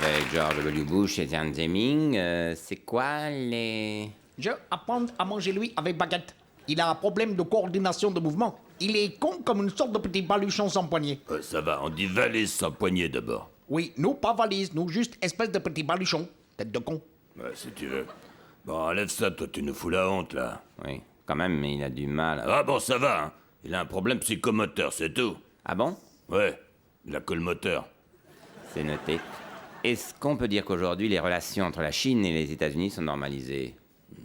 avec George W. Bush et Jiang Zemin. C'est quoi les... Je apprends à manger lui avec baguette. Il a un problème de coordination de mouvement. Il est con comme une sorte de petit baluchon sans poignet. Ça va, on dit valise sans poignée d'abord. Oui, nous pas valise, nous juste espèce de petit baluchon. Tête de con. Ouais, si tu veux. Bon, enlève ça, toi, tu nous fous la honte, là. Oui, quand même, mais il a du mal. Ah bon, ça va, hein. Il a un problème psychomoteur, c'est tout. Ah bon? Ouais, il a que le moteur. C'est noté. Est-ce qu'on peut dire qu'aujourd'hui, les relations entre la Chine et les États-Unis sont normalisées?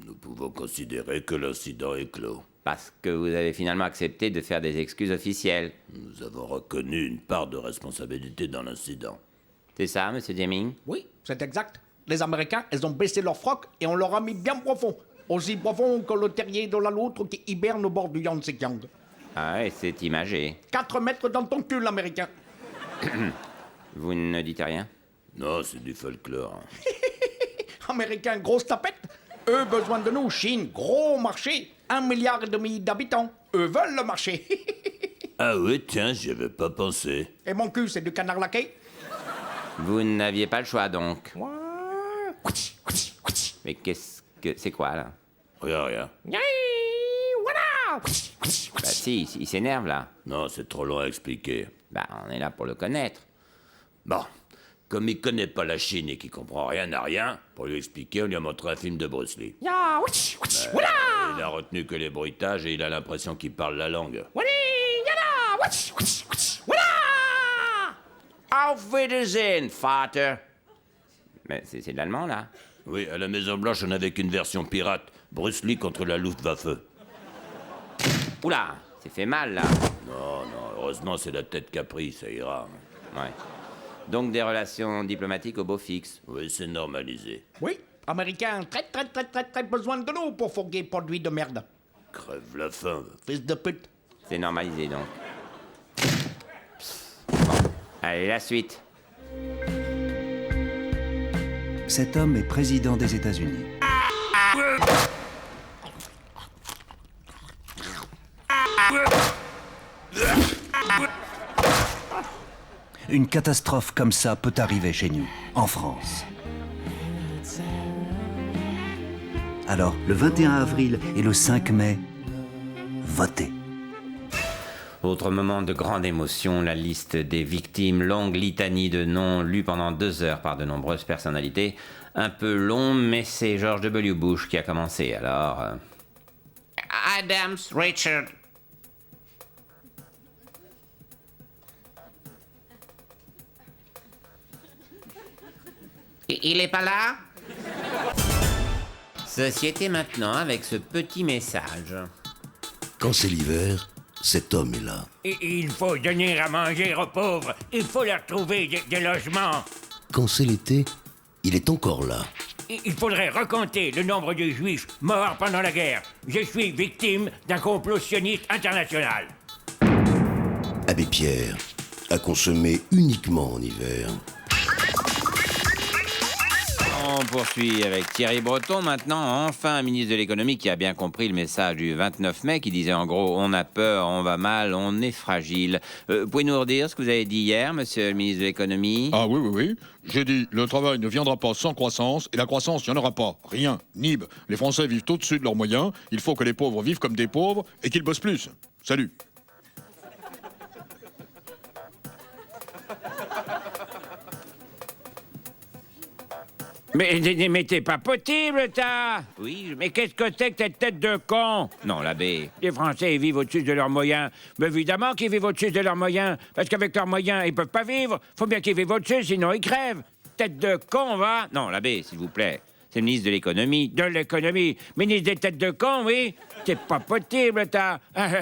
Nous pouvons considérer que l'incident est clos. Parce que vous avez finalement accepté de faire des excuses officielles. Nous avons reconnu une part de responsabilité dans l'incident. C'est ça, monsieur Deming? Oui, c'est exact. Les Américains, ils ont baissé leur froc et on leur a mis bien profond. Aussi profond que le terrier de la loutre qui hiberne au bord du Yangtze-Kiang. Ah ouais, c'est imagé. 4 mètres dans ton cul, l'Américain. Vous ne dites rien? Non, c'est du folklore. Américains, grosse tapette. Eux, besoin de nous. Chine, gros marché. 1,5 milliard d'habitants. Eux veulent le marché. Ah oui, tiens, j'y avais pas pensé. Et mon cul, c'est du canard laqué. Vous n'aviez pas le choix, donc. Mais qu'est-ce que... C'est quoi, là? Rien. Bah si, il s'énerve, là. Non, c'est trop long à expliquer. Bah, on est là pour le connaître. Bon, comme il connaît pas la Chine et qu'il comprend rien à rien, pour lui expliquer, on lui a montré un film de Bruce Lee. Il a retenu que les bruitages et il a l'impression qu'il parle la langue. Auf Wiedersehen, Vater. Mais c'est de l'allemand, là. Oui, à la Maison-Blanche, on n'avait qu'une version pirate. Bruce Lee contre la Luftwaffe. Oula, c'est fait mal, là. Non, heureusement, c'est la tête qu'a pris, ça ira. Ouais. Donc des relations diplomatiques au beau fixe. Oui, c'est normalisé. Oui, Américains, très besoin de nous pour fourguer produits de merde. Crève la faim. Fils de pute. C'est normalisé, donc. Bon, allez, la suite. Cet homme est président des États-Unis. Une catastrophe comme ça peut arriver chez nous, en France. Alors, le 21 avril et le 5 mai, votez. Autre moment de grande émotion, la liste des victimes, longue litanie de noms lus pendant 2 heures par de nombreuses personnalités. Un peu long, mais c'est George W. Bush qui a commencé, alors... Adams, Richard. Il est pas là? Société maintenant avec ce petit message. Quand c'est l'hiver, cet homme est là. Il faut donner à manger aux pauvres. Il faut leur trouver des logements. Quand c'est l'été, il est encore là. Il faudrait recompter le nombre de juifs morts pendant la guerre. Je suis victime d'un complot sioniste international. Abbé Pierre, à consommer uniquement en hiver. On poursuit avec Thierry Breton maintenant, enfin un ministre de l'économie qui a bien compris le message du 29 mai qui disait en gros on a peur, on va mal, on est fragile. Pouvez-nous redire ce que vous avez dit hier, monsieur le ministre de l'économie? Ah oui. J'ai dit, le travail ne viendra pas sans croissance, et la croissance, il n'y en aura pas. Rien. Nib. Les Français vivent au-dessus de leurs moyens, il faut que les pauvres vivent comme des pauvres, et qu'ils bossent plus. Salut. Mais t'es pas possible, ça. Oui, Mais qu'est-ce que c'est que cette tête de con? Non, l'abbé. Les Français, ils vivent au-dessus de leurs moyens. Mais évidemment qu'ils vivent au-dessus de leurs moyens. Parce qu'avec leurs moyens, ils peuvent pas vivre. Faut bien qu'ils vivent au-dessus, sinon ils crèvent. Tête de con, va. Non, l'abbé, s'il vous plaît. C'est le ministre de l'économie. De l'économie. Ministre des têtes de con, oui. C'est pas possible, ça.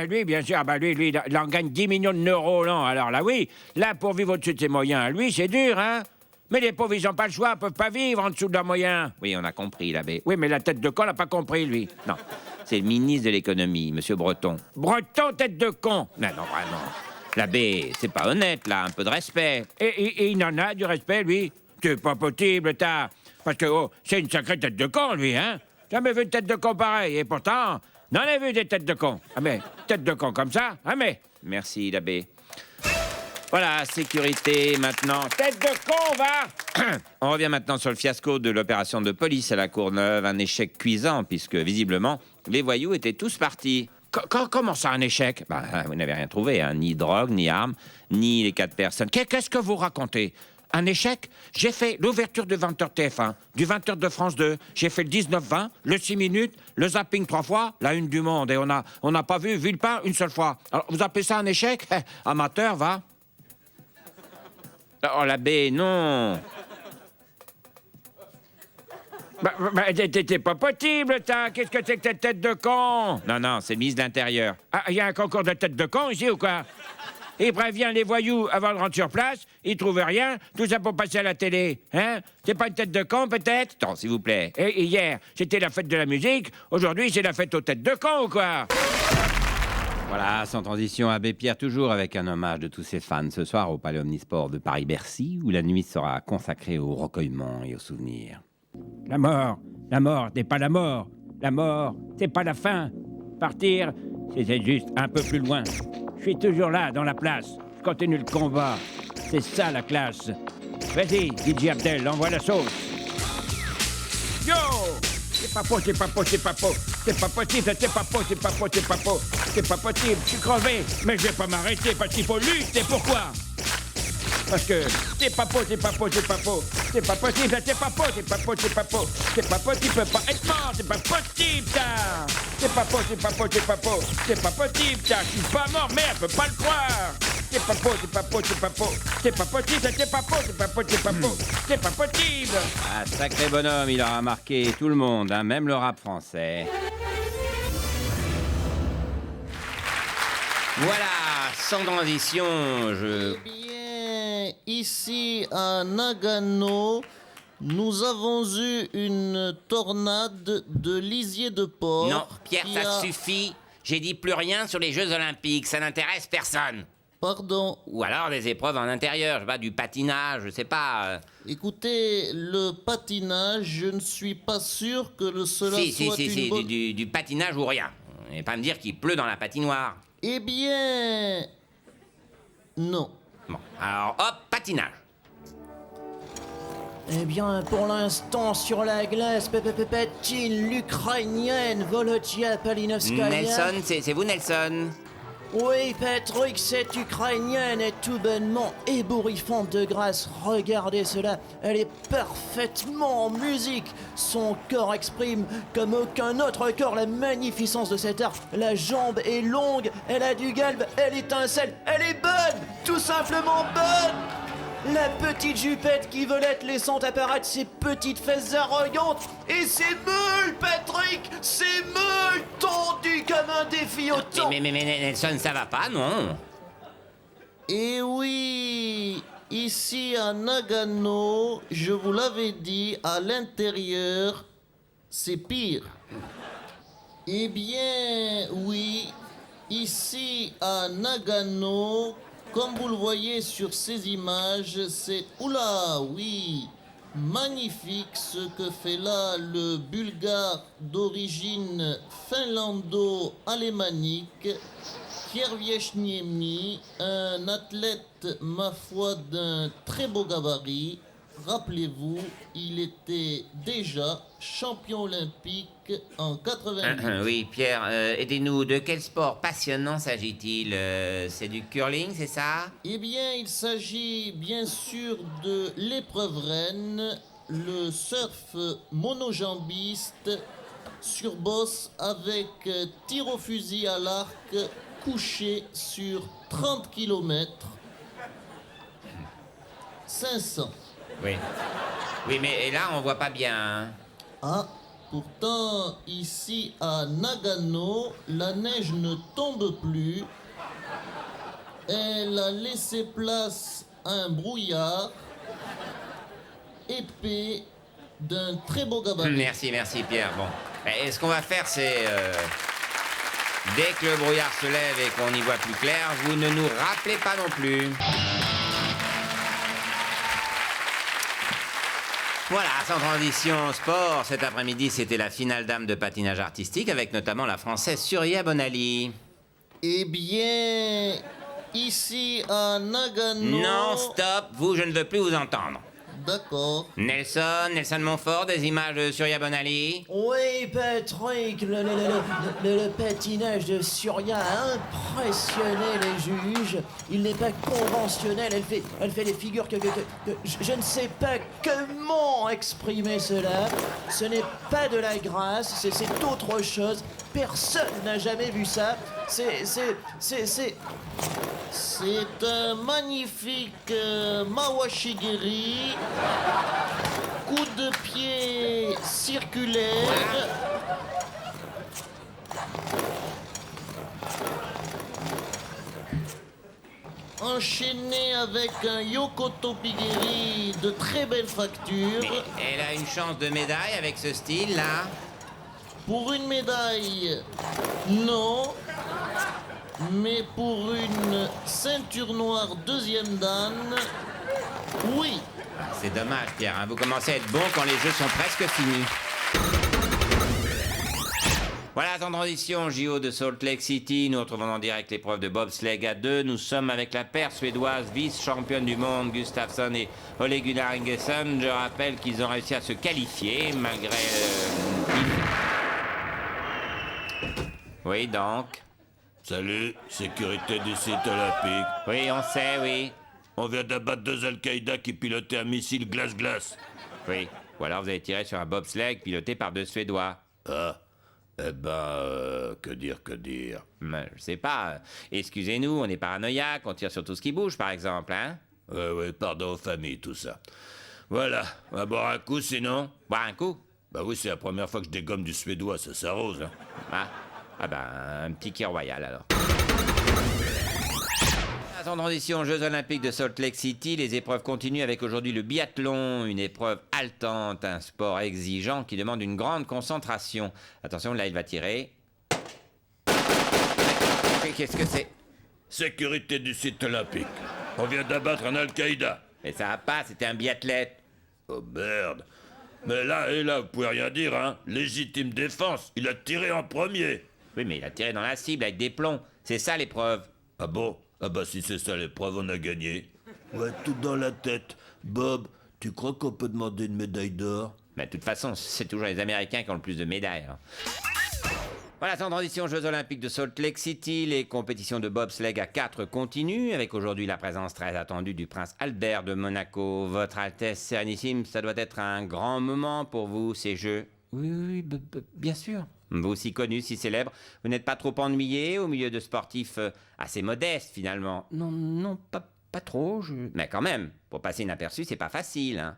Lui, bien sûr, lui, il en gagne 10 millions d'euros, non. Alors là, oui. Là, pour vivre au-dessus de ses moyens, lui, c'est dur, hein. Mais les pauvres, ils n'ont pas le choix, ils peuvent pas vivre en dessous de leurs moyens. Oui, on a compris, l'abbé. Oui, mais la tête de con n'a pas compris, lui. Non, c'est le ministre de l'économie, monsieur Breton. Breton, tête de con. Non, vraiment. L'abbé, c'est pas honnête, là, un peu de respect. Et il en a du respect, lui. C'est pas possible, t'as. Parce que, c'est une sacrée tête de con, lui, hein. Jamais vu une tête de con pareille. Et pourtant, n'en ai vu des têtes de con. Ah mais, tête de con comme ça, ah mais. Merci, l'abbé. Voilà, sécurité maintenant. Tête de con, va. On revient maintenant sur le fiasco de l'opération de police à la Courneuve. Un échec cuisant, puisque visiblement, les voyous étaient tous partis. Comment ça, un échec? Bah, vous n'avez rien trouvé, hein. Ni drogue, ni armes, ni les 4 personnes. Qu'est-ce que vous racontez? Un échec? J'ai fait l'ouverture du 20h TF1, du 20h de France 2. J'ai fait le 19-20, le 6 minutes, le zapping 3 fois, la une du Monde. Et on n'a pas vu Villepin une seule fois. Alors, vous appelez ça un échec? Amateur, va. Oh, l'abbé, non. T'es pas possible, ça. Qu'est-ce que c'est que cette tête de con? Non, c'est le ministre de l'Intérieur. Ah, il y a un concours de tête de con ici ou quoi? Il prévient les voyous avant de rentrer sur place, ils trouvent rien, tout ça pour passer à la télé, hein? C'est pas une tête de con, peut-être? Attends, s'il vous plaît. Et hier, c'était la fête de la musique, aujourd'hui, c'est la fête aux têtes de con ou quoi? Voilà, sans transition, Abbé Pierre, toujours avec un hommage de tous ses fans ce soir au Palais Omnisport de Paris-Bercy, où la nuit sera consacrée au recueillement et aux souvenirs. La mort, c'est pas la mort. La mort, c'est pas la fin. Partir, c'est juste un peu plus loin. Je suis toujours là, dans la place. Je continue le combat. C'est ça, la classe. Vas-y, DJ Abdel, envoie la sauce. Yo! C'est pas possible, c'est pas possible, c'est pas possible, je suis crevé, mais je vais pas m'arrêter parce qu'il faut lutter, pourquoi? Parce que c'est pas possible, c'est pas possible, c'est pas possible, peut pas être mort, c'est pas possible, ça! C'est pas possible, c'est pas possible, ça! Je suis pas mort, merde, peux pas le croire! C'est pas possible! Ah, sacré bonhomme, il aura marqué tout le monde, hein, même le rap français. Voilà, sans transition, je... Eh bien, ici à Nagano, nous avons eu une tornade de lisier de porc. Non, Pierre, ça suffit. J'ai dit plus rien sur les Jeux Olympiques, ça n'intéresse personne. Pardon. Ou alors des épreuves en intérieur, je sais pas, du patinage, je sais pas. Écoutez, le patinage, je ne suis pas sûr que cela soit une bonne... du patinage ou rien. Et pas me dire qu'il pleut dans la patinoire. Eh bien... non. Bon, alors hop, patinage. Eh bien, pour l'instant, sur la glace, patine l'Ukrainienne Volodya Palinovskaya. Nelson, c'est vous, Nelson? Oui, Patrick, cette Ukrainienne est tout bonnement ébouriffante de grâce. Regardez cela, elle est parfaitement en musique. Son corps exprime comme aucun autre corps la magnificence de cet art. La jambe est longue, elle a du galbe, elle étincelle, elle est bonne, tout simplement bonne. La petite jupette qui volette laissant apparaître ses petites fesses arrogantes. Et ses meules, Patrick, ses meules tendues comme un défi au temps. Mais Nelson, ça va pas, non? Eh oui, ici à Nagano, je vous l'avais dit, à l'intérieur, c'est pire. Eh bien, oui, ici à Nagano, comme vous le voyez sur ces images, c'est... Oula, oui, magnifique ce que fait là le Bulgare d'origine finlando-alémanique, Kierwieczniemi, un athlète, ma foi, d'un très beau gabarit. Rappelez-vous, il était déjà champion olympique en 88. Oui, Pierre, aidez-nous. De quel sport passionnant s'agit-il? C'est du curling, c'est ça? Eh bien, il s'agit bien sûr de l'épreuve reine, le surf monojambiste sur bosse avec tir au fusil à l'arc couché sur 30 km. 500. Oui. Oui, mais là, on voit pas bien. Hein. Ah, pourtant, ici à Nagano, la neige ne tombe plus. Elle a laissé place à un brouillard épais d'un très beau gabarit. Merci, Pierre. Bon. Et ce qu'on va faire, c'est... dès que le brouillard se lève et qu'on y voit plus clair, vous ne nous rappelez pas non plus. Voilà, sans transition, sport. Cet après-midi, c'était la finale dame de patinage artistique avec notamment la Française Surya Bonali. Eh bien, ici à Nagano. Non, stop, vous, je ne veux plus vous entendre. D'accord. Nelson Montfort, des images de Surya Bonali. Oui, Patrick, le patinage de Surya a impressionné les juges. Il n'est pas conventionnel, elle fait des figures que je ne sais pas comment exprimer cela. Ce n'est pas de la grâce, c'est autre chose. Personne n'a jamais vu ça. C'est un magnifique Mawashigiri. Coup de pied circulaire. Enchaîné avec un Yokoto Pigiri de très belle facture. Mais elle a une chance de médaille avec ce style-là. Pour une médaille, non. Mais pour une ceinture noire deuxième dan, oui. C'est dommage, Pierre, hein. Vous commencez à être bon quand les jeux sont presque finis. Voilà, en transition, JO de Salt Lake City. Nous retrouvons en direct l'épreuve de bobsleigh à 2. Nous sommes avec la paire suédoise vice-championne du monde, Gustafsson et Ole Gunnar Ingesson. Je rappelle qu'ils ont réussi à se qualifier malgré... Oui, donc. Salut, sécurité du site olympique. Oui, on sait, oui. On vient d'abattre 2 Al-Qaïda qui pilotaient un missile glace-glace. Oui, ou alors vous avez tiré sur un bobsleigh piloté par 2 Suédois. Ah, eh ben, que dire. Je sais pas. Excusez-nous, on est paranoïaque, on tire sur tout ce qui bouge, par exemple, hein? Ouais, pardon aux familles, tout ça. Voilà, on va boire un coup sinon. Boire un coup? Bah oui, c'est la première fois que je dégomme du suédois, ça s'arrose. Hein. Ah ben, un petit quai royal alors. En transition, Jeux Olympiques de Salt Lake City, les épreuves continuent avec aujourd'hui le biathlon, une épreuve haletante, un sport exigeant qui demande une grande concentration. Attention, là il va tirer. Qu'est-ce que c'est? Sécurité du site olympique. On vient d'abattre un Al-Qaïda. Mais ça va pas, c'était un biathlète. Oh merde. Mais là, vous pouvez rien dire, hein. Légitime défense, il a tiré en premier. Oui, mais il a tiré dans la cible avec des plombs. C'est ça l'épreuve. Ah bon? Ah bah si c'est ça l'épreuve, on a gagné. Ouais, tout dans la tête. Bob, tu crois qu'on peut demander une médaille d'or? Mais de toute façon, c'est toujours les Américains qui ont le plus de médailles. Hein. Voilà, sans transition, Jeux Olympiques de Salt Lake City, les compétitions de bobsleigh à 4 continuent, avec aujourd'hui la présence très attendue du prince Albert de Monaco. Votre Altesse Sérénissime, ça doit être un grand moment pour vous, ces Jeux. Oui, bien sûr. Vous, si connu, si célèbre, vous n'êtes pas trop ennuyé au milieu de sportifs assez modestes, finalement? Non, pas trop. Mais quand même, pour passer inaperçu, c'est pas facile. Hein.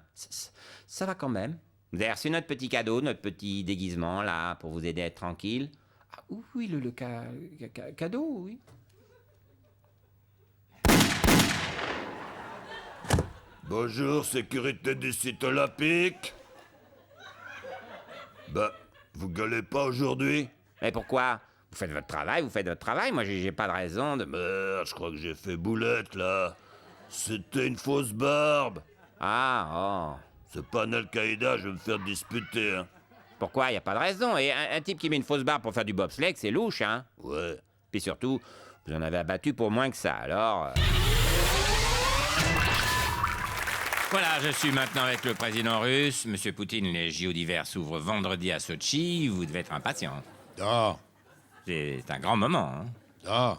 Ça va quand même. Vous avez reçu notre petit cadeau, notre petit déguisement, là, pour vous aider à être tranquille. Ah, oui, le cadeau, oui. Bonjour, sécurité du site olympique. Bah, vous gueulez pas aujourd'hui? Mais pourquoi? Vous faites votre travail, moi j'ai pas de raison de... Merde, je crois que j'ai fait boulette, là. C'était une fausse barbe. Ah, oh. C'est pas un Al-Qaïda, je vais me faire disputer, hein. Pourquoi? Y a pas de raison. Et un type qui met une fausse barbe pour faire du bobsleigh, c'est louche, hein? Ouais. Puis surtout, vous en avez abattu pour moins que ça, alors... Voilà, je suis maintenant avec le président russe. Monsieur Poutine, les JO d'hiver s'ouvrent vendredi à Sochi. Vous devez être impatient. Ah, C'est un grand moment, hein?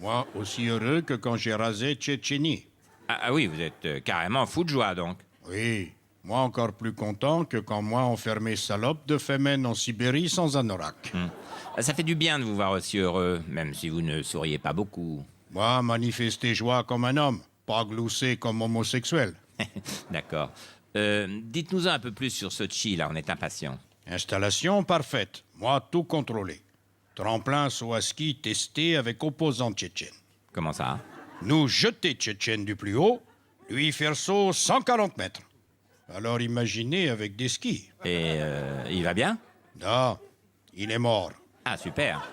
Moi aussi heureux que quand j'ai rasé Tchétchénie. Ah oui, vous êtes carrément fou de joie, donc. Oui, moi encore plus content que quand moi enfermé salope de Femen en Sibérie sans anorak. Ça fait du bien de vous voir aussi heureux, même si vous ne souriez pas beaucoup. Moi, manifester joie comme un homme, pas glousser comme homosexuel. D'accord. Dites-nous un peu plus sur Sochi, là, on est impatient. Installation parfaite, moi tout contrôlé. Tremplin saut à ski testé avec opposants tchétchènes. Comment ça? Nous jeter Tchétchène du plus haut, lui faire saut 140 mètres. Alors imaginez avec des skis. Et il va bien? Non, il est mort. Ah, super.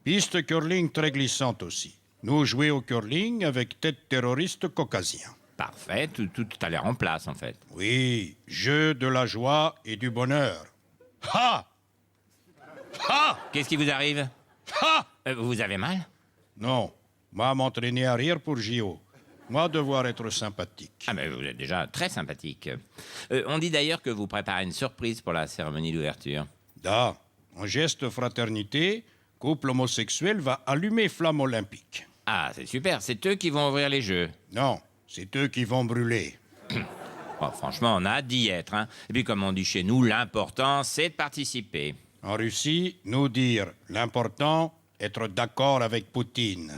Piste curling très glissante aussi. Nous jouer au curling avec tête terroriste caucasien. Parfait, tout a l'air en place, en fait. Oui, jeu de la joie et du bonheur. Ha! Ha! Qu'est-ce qui vous arrive? Ha! Vous avez mal? Non, Moi, m'entraîner à rire pour JO. Moi, devoir être sympathique. Ah, mais vous êtes déjà très sympathique. On dit d'ailleurs que vous préparez une surprise pour la cérémonie d'ouverture. Da, en geste de fraternité, couple homosexuel va allumer flamme olympique. Ah, c'est super, c'est eux qui vont ouvrir les Jeux. Non, c'est eux qui vont brûler. Oh, franchement, on a hâte d'y être. Hein. Et puis, comme on dit chez nous, l'important, c'est de participer. En Russie, nous dire l'important, être d'accord avec Poutine.